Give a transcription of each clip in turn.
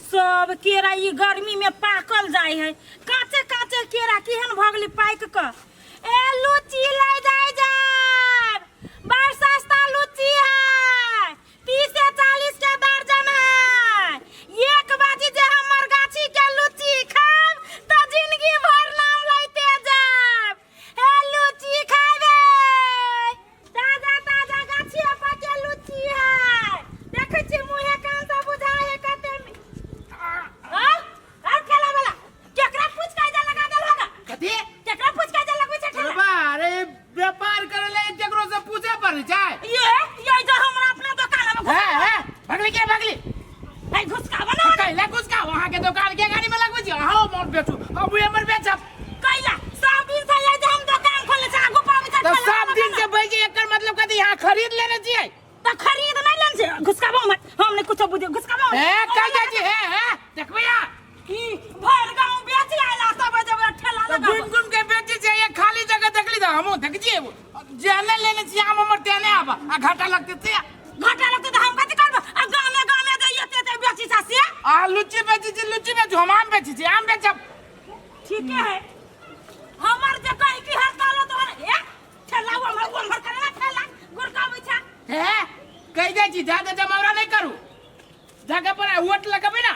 सब केरा ई गर्मी में पाकल जाय है। काचे काचे केरा केहन भगली पाक क। ए लुच्ची ले जाय जाब। बड़ सस्ता लुच्ची है। 30 से 40 के दर्जन है। एक बाजी जे हमर गाछी के लुच्ची खाब त जिंदगी भर नाम लैते जाब। ए लुच्ची खाबे। ताजा ताजा गाछी पर के लुच्ची है। देखै छी मुहे कान से बुझाय है कते में। और खेला वाला केकरा पूछ के जा लगा देल होगा। कथी केकरा पूछ के जा लगबै छै ठेला। अरे व्यापार करे ले केकरो से पूछे पड़ै छै। ये जो हमरा अपना दुकान में है भगली के भगली है घुसकावा ना कैला घुसका वहां के दुकान के गाड़ी में लगबै छी। हां मोट बेचू अब हमर बेचब कैला सब दिन से ये जे हम दुकान खोले छै आगू पावे छै। तो सब दिन से बैठ एकर मतलब कथी यहां खरीद लेने छियै। त खरीद नहीं लेन छै घुसकावा मत हमने कुछ बुझे घुसकावा है कह जाइ छी है देखबै या ई भर गांव बेच आइला सब जब ठेला लगा गुन के बेची छै। ये खाली जगह देखली त हमहु देख छियै जाने लेने छी हम हमर तेने आबा आ घाटा लगते छै। घाटा लगते त हम कथि करब। आ गांव में जइते ते बेची सासी आ लुच्ची बेची छी लुच्ची बेच हम आम बेची छी आम बेचब। ठीक है हमर जे कहि की हड़ताल तो ए ठेला हमर करे ठेला गुरकाबै छै। है कह जाइ छी ज्यादा जमावड़ा नहीं करू जगह पर वोट लगाबे ना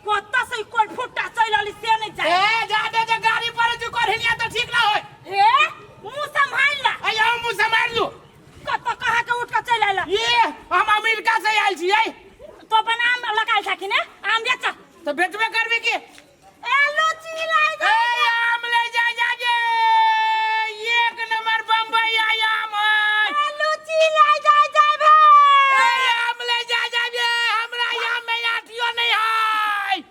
कोत्ता से कोई फुट्टा चलली से नहीं जाए। ए ज्यादा जे गाड़ी पर जो करहिया त ठीक ना होय। ए मुंह संभाल ला। अयो मुंह संभाल लू कत कहा के उठ के चल आइला। ये हम अमेरिका से आइल छियै। तो बनाम लगाल था कि ने आम बेच तो बेचबे करबे की। ए लुच्ची लाई ए आम ले जा जे एक नंबर बम्बई आम है। ए लुच्ची लाई जाबे। ए आम ले जा जे हमरा आम में आठियो नहीं है।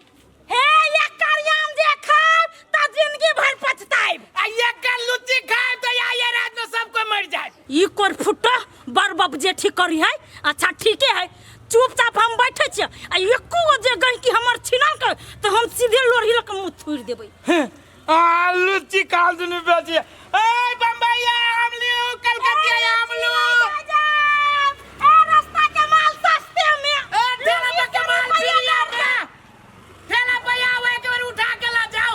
हे ये करियाम जे खाब त जिंदगी भर पछताइब। आ ये का लुच्ची खाए तो ये रात में सब कोई मर जाए। ई कोर फुट्टा बर बाप जे ठीक करी है। अच्छा ठीके है चुपचाप हम बैठे छी। आ एको जे गई कि हमर छिनल के तो हम सीधे लोरही लक मुंह छोड़ देबै। आ लुच्ची काल दुनु बेची ए बम्बई आम लियो कलकतिया आम लियो। ए रास्ता के माल सस्ते में ए ठेला पे के माल फिरिया ना ठेला पे आवे एक बार उठा के ला जाओ।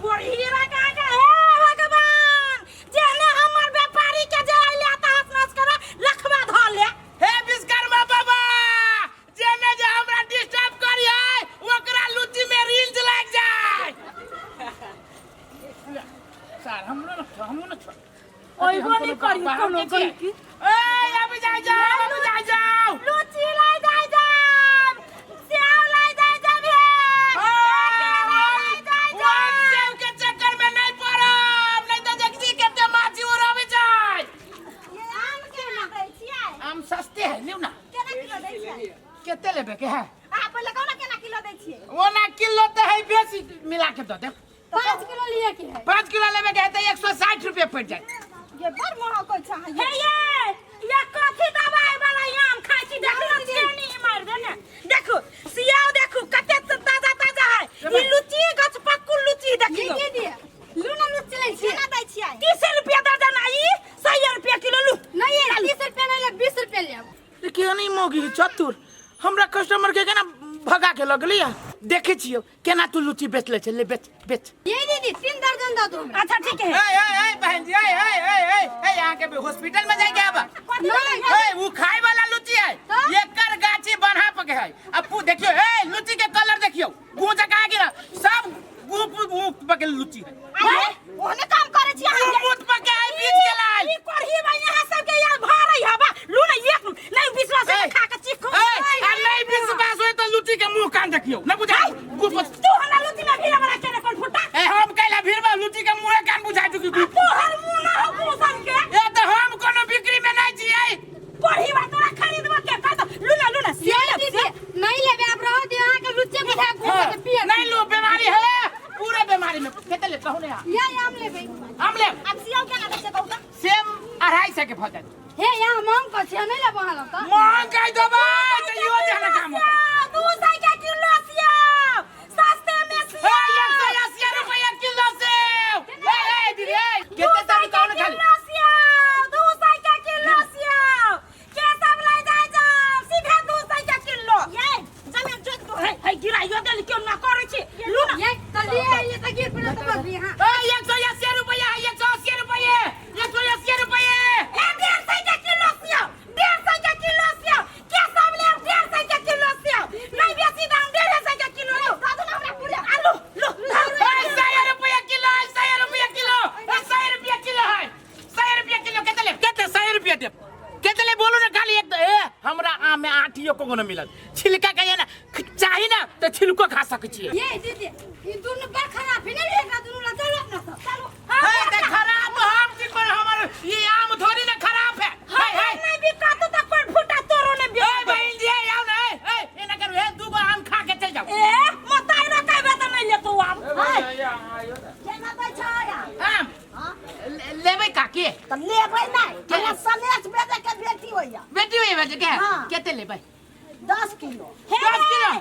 कोरहीरा का हे भगवान जेने हमर व्यापारी के जे आइले त हंस कर लखवा ध ले। हे विश्वकर्मा बाबा जेने जे हमरा डिस्टर्ब करिए ओकरा लुच्ची में रील्स लग जाए। सर हमरो न छोड़ ओइबो नहीं करी कोनो गलती। ए अब जा जाओ लुच्ची लाई जा सेव लाई जा बे। सेव के चक्कर में नहीं पड़ब नहीं तो जगजी के माछी उड़ावे जाए। ये आम केना दै छियै। आम सस्ते है लियो ना केना किलो दै छियै। केते लेबे के है। आ पहिले कहू ना केना किलो दै छियै। ओना किलो तो है बेसी मिला के दो दे। 5 किलो लिए के है। 5 किलो लेबे के है तो 160 रुपए पड़ जाए। ये बड़ महंगा छै। हे ये कथि दवाई वाला आम खाइ छी देखो चेनी मार दे ने। देखो सियाओ देखो कते ताजा ताजा है। ई लुच्ची गछ पक्कू लुच्ची देखियो। लूना लुच्ची लै छी केना दै छियै। 30 रुपया दर्जन आई 100 रुपया किलो लू। नहीं 30 रुपया नहीं ले 20 रुपया ले। के नहीं मोगी चतुर हमरा कस्टमर के केना भगा के लगलिया देखे छियो केना तू लुच्ची बेच ले ले बेच बेच। ये दीदी 3 दर्जन दो तुम। अच्छा ठीक है। ए बहन जी ए यहां के हॉस्पिटल में जाए के आबा। ए वो खाए वाला लुच्ची है एकर गाछी बन्हा पके है। अब देखियो ए लुच्ची के कलर देखियो गूंजा का गिरा सब गूप पके लुच्ची है। ओने काम करे छी अहाँ गूप पके है बीच के लाई। ई कोरही में यहाँ सब के यार भारे हबा लू ना एक नहीं विश्वास है खा के चीखो। ए नहीं विश्वास होय तो लुच्ची के मुंह कान देखियो ना बुझाई गूप तू हमरा लुच्ची में भीड़ वाला केने कोन फुटा। ए हम कैला भीड़ में लुच्ची के मुंह कान बुझाई चुकी तू हर मुंह ना हो पूसन के। ए तो हम कोनो बिक्री में नहीं छियै। कोरही में तोरा खरीदबो के कह दो लूना नहीं लेबे आप रहो दे अहाँ के लुच्ची बुझा घूम के पिए नहीं लो बीमारी है पूरे बीमारी में केते ले कहू ने ये आम लेबे। आम ले अब सियाओ केना दै छै कहू त। सेम 250 के भऽ जात। हे यहाँ मांग को छै नहीं लेबो हां त। मांग कहि देबै त इहो जाने काम होतै। 200 के किलो सियाओ सस्ते में सियाओ। 180 रुपया किलो सेव। ए दीदी केते तारी कौन खाली 200 के किलो सियाओ के सब ले जाए जा सीधे 200 के किलो। ये जमे जोत दो है हां 180 रुपया 180 रुपये 180 रुपये 150 के किलो सेव 150 के किलो सेव के सब ले 150 के किलो सेव नहीं बेसी दाम 150 के किलो लो दादू ना हमरा पूरे आलू लो 100 रुपया किलो 100 रुपया किलो 100 रुपया किलो है 100 रुपया किलो केतले 100 रुपया दे केतले बोलो ना खाली एक हमरा आम में आठियो को न मिलत छिलका के ना चाहि ना तो छिलको खा सकै छी ये दीदी ई दोनों बड़ खराब है ना एकरा दोनों ला चलो ना चलो है ते खराब हम जी पर हमर ये आम थोड़ी ना खराब है है नहीं भी का तो कोई फुटा तोरो ने भी ए बहन जी आओ ना ए एना करू हे दू गो आम खा के चल जाओ ए मताई रे कहबे त नहीं ले तो आम केना दै छाया आम लेबै काकी त लेबै नहीं केना सनेस बेटे के बेटी होइया बेटी होई बेटे के केते लेबै 10 किलो 10 किलो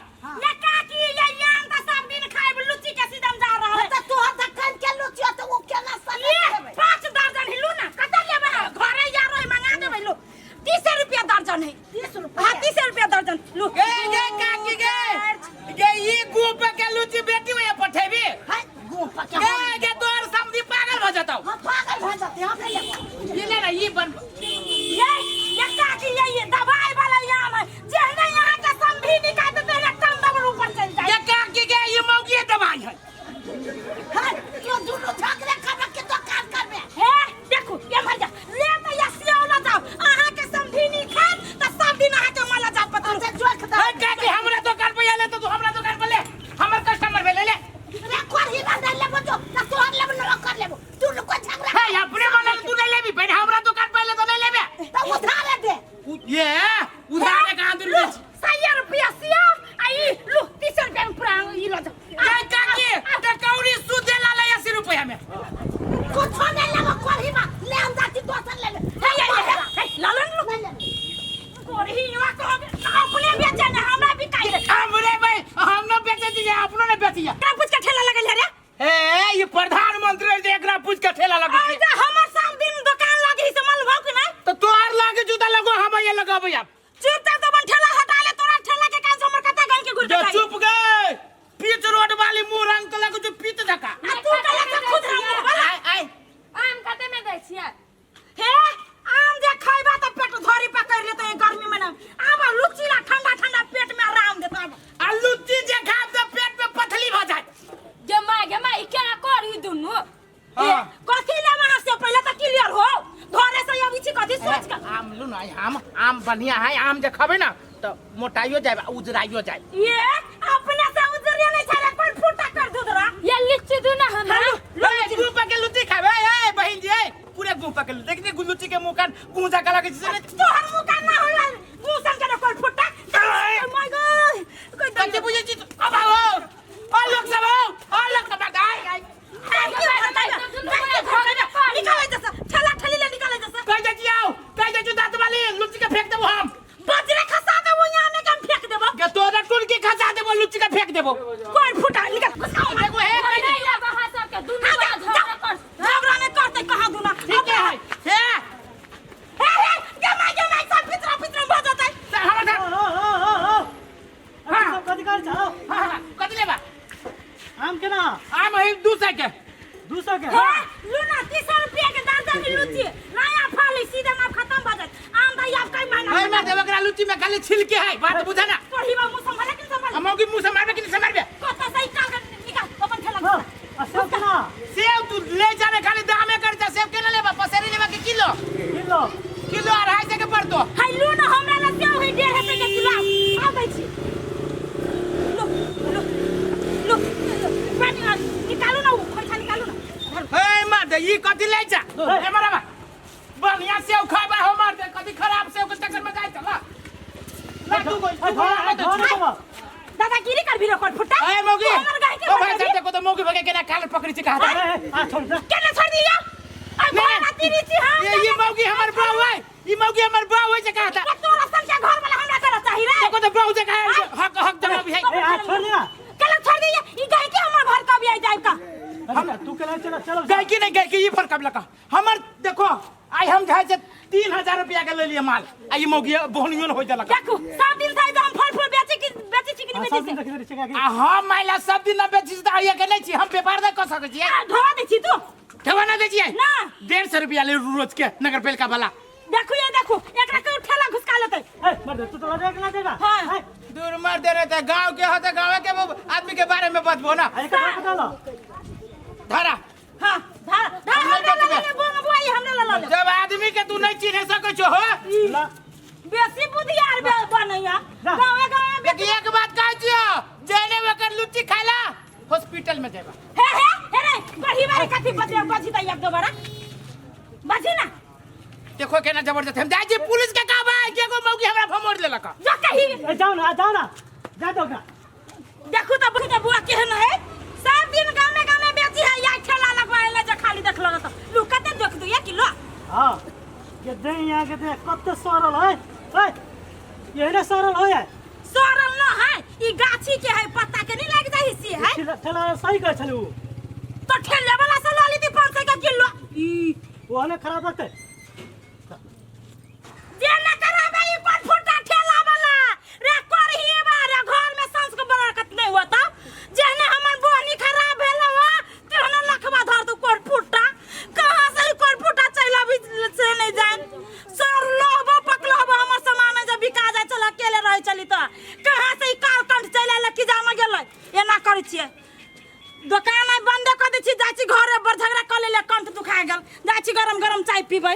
ये काकी ये आम त सब दिन खाइब लुच्ची के सीधम जा रहा है त तोहर दखन के लुच्ची त वो केना सनेस लेबै 5 दर्जन हिलू ना कत लेबै घरे या रोई मंगा देबै लो 30 रुपया दर्जन है 30 रुपया हां 30 रुपया दर्जन लो गे काकी गे ई गुप के लुची बेटी होय पठेबी है गुप के गे तोर समधी पागल भ जतौ हां पागल भ जते हम ले ये ले ना ई बन ये काकी ये दवाई वाला आम है जेहने यहां के समधी निकाल दे तेरे कम दबर ऊपर चल जाए ये काकी गे ये मौगी दवाई है हां क्यों दोनों झगड़े करबे के दुकान करबे हे देखो ये मर जा ले त या सियाव ना जाओ आहा के समधी नी खान त सब दिन आहा के मला जा पता से जोख द काकी हमरा दुकान पे ले तो तू हमरा दुकान पे ले हमर कस्टमर पे ले ले रे कोरी बंद लेबो जो त तोहर लेबो न कर लेबो तू लोग को झगड़ा है अपने वाला तू नहीं लेबी पहले हमरा दुकान पे ले तो नहीं लेबे त उधार दे ये उधार कहां दूर 100 रुपया सियाव आई लो 30 रुपया में पूरा ई लो जा काकी त कौड़ी सूद ला ले 80 रुपया में कुछ नहीं लेबो कोरी बा ले हम जाती दोसर ले ले लालन लो कोरी युवा को अपने बेचे ने हमरा भी काई रे हमरे भाई हम न बेचे दिए अपनो ने बेचिया का पूछ के ठेला लगल रे ए ये प्रधानमंत्री जे एकरा पूछ के ठेला लगै छै आजा हमर सब दिन दुकान लगी से मन भौक नहीं तो तोहार लागे जूता लगो हम ये लगाबै अब चुप त तो ठेला हटा ले तोरा ठेला के कान हमर कता गन के गुड़ जो चुप गए पीच रोड वाली मुंह रंग के लगो जो पीत धका तू कला के खुद रंग आई आम कते में दै छियै हे आम जे खइबा त पेट धरी पकड़ ले त गर्मी में ना आब लुच्चीला ठंडा ठंडा पेट में आराम देता आ लुच्ची जे खाब त पेट में पथली भ जाय गमा ई केना करी दुनु कथि ले वहां से पहले त क्लियर हो घरे से अभी छी कथि सोच के आम लू ना आम बढ़िया है आम जे खाबे ना तो मोटाइयो जाय उजराइयो जाय ये अपने से उजरिया नहीं छले कोई फूटा कर दू तोरा ये लिच्ची दू ना हमरा लो गुपा के लुच्ची खाबे ए बहिन जी पूरे गुपा के देखनी गुलुच्ची के मुंह कान गुंजा का लगे जिसे तोहर मुंह कान ना होला मुंह सन के कोई फूटा माय गॉड कोई कते बुझे छी अब आओ और लोग सब गाय निकाले जैसा ठेला ठेली ले निकाले जैसा कह दे आओ कह दे दांत वाली लुच्ची के फेंक देबो हम बजरे खसा देबो यहां में कम फेंक देबो के तोरा टुल के खसा देबो लुच्ची के फेंक देबो कोई फूटा निकाल देखो हे नहीं ला वहां सब के दुनु झगड़ा नहीं करते कहां दुना ठीक है हे गमा सब पितरा बजत है हमरा हां सब अधिकार जाओ हां कत लेबा आम के ना आम है 200 के 200 के लूना 30 रुपया के दर्जन लुच्ची नया फल सीधे ना खत्म भ जात आम भाई आप कई महीना भाई मैं देवकरा लुच्ची में खाली छिलके है बात बुझा ना कोही बा मुंह संभाले कि संभाले हम की मुंह से मारबे कि नहीं से मारबे कता सही काल कर निकाल अपन ठेला हां सब के ना सेव तू ले जाने खाली दामे करता सेव के ना लेबा पसेरी लेबा के किलो किलो 250 के पड़तो हाय लूना हमरा ना सेव है 1.5 रुपया के किलो आ गई छी लो पानी निकालो ना खोइछा निकालो ना हे मार दे ई कथि ले जा हे मारबा बढ़िया सेव खाबा हो मार दे कथि खराब सेव के चक्कर में जाय चला ना तू कोई दादागिरी कर भी कोट फुटा ए मोगी ओ भाई साहब देखो तो मोगी भगे के ना काल पकड़ी छी कहा आ छोड़ दे केने छोड़ दिया आ ना तेरी छी हां ये मोगी हमर बाऊ है ई मोगी हमर बाऊ है जे कहा था तोरा सन के घर वाला हमरा करे चाहिए रे देखो तो बाऊ जे कहा हक जवाब है ए आ छोड़ दे ना केले छोड़ दिया ई गाय के हमर घर का भी आई जाए का हम तू के ना चलो गाय की नहीं गाय की ये फर्क कब लगा हमर देखो आई हम जाए से 3000 रुपया के ले लिए माल आई मोगी बोहनियों हो जाला देखो 7 दिन से हम फल फूल बेची की दिन सब बेची दिन देखि छै का आ हम माइला सब दिन न बेची त आइए के नहीं छी हम व्यापार न कर सकै छी धोवा दे छी तू ठेवा न दे छी ना 150 रुपया ले रोज के नगर पालिका वाला देखो ये देखो एकरा के ठेला घुसका लेते ए मर दे तू तो लगा के ना देगा हाँ। दूर मार दे रहे थे गांव के होते गांव के वो आदमी के बारे में बतबो ना अरे का बता लो धरा हां धार हमने ले बोंग बुआई हमने ले जब आदमी के तू नहीं चिन्ह सकै छो हो ला बेसी बुधियार बनैया गावे गावे लेकिन एक बात कह छियो जेने वकर लुच्ची खाला हॉस्पिटल में जेबा हे रे कढ़ी बारी कथी बची त एक दोबारा बची ना देखो केना जबरदस्त हम जाई छी पुलिस के कहबा के को मौगी हमरा फमोड़ लेलक जा कही ए जाओ ना जा दो ना देखो तो बहुत बुआ केहन है सब दिन गाँव में बेची है या ठेला लगवाए जे खाली देख लो तो लू कते देख दू 1 किलो हां के दे यहां के दे कत सरल है ए ये ना सरल हो है सरल न है ई गाछी के है पत्ता के नहीं लग जाई सी है ठेला सही कर छलू तो ठेले वाला से ला ली थी 500 का किलो ई वो हने खराब लगते जे न कराबे ई कोन फुटा ठेला वाला रे करहिए बा रे घर में सांस को बरकत नहीं होता जेने हमर बोनी खराब भेल हो तेहने लखवा धर दू कोन फुटा कहां से ई कोन फुटा चला भी से नहीं जान सर लोबो पकलोबो हमर सामान जे बिका जाय चला अकेले रह चली त कहां से ई काल कंठ चला लकी जामा गेलै एना करै छियै दुकान बंद कर दै छी जाची घर पर झगड़ा कर ले कंठ दुखा गेल जाची गरम गरम चाय पीबै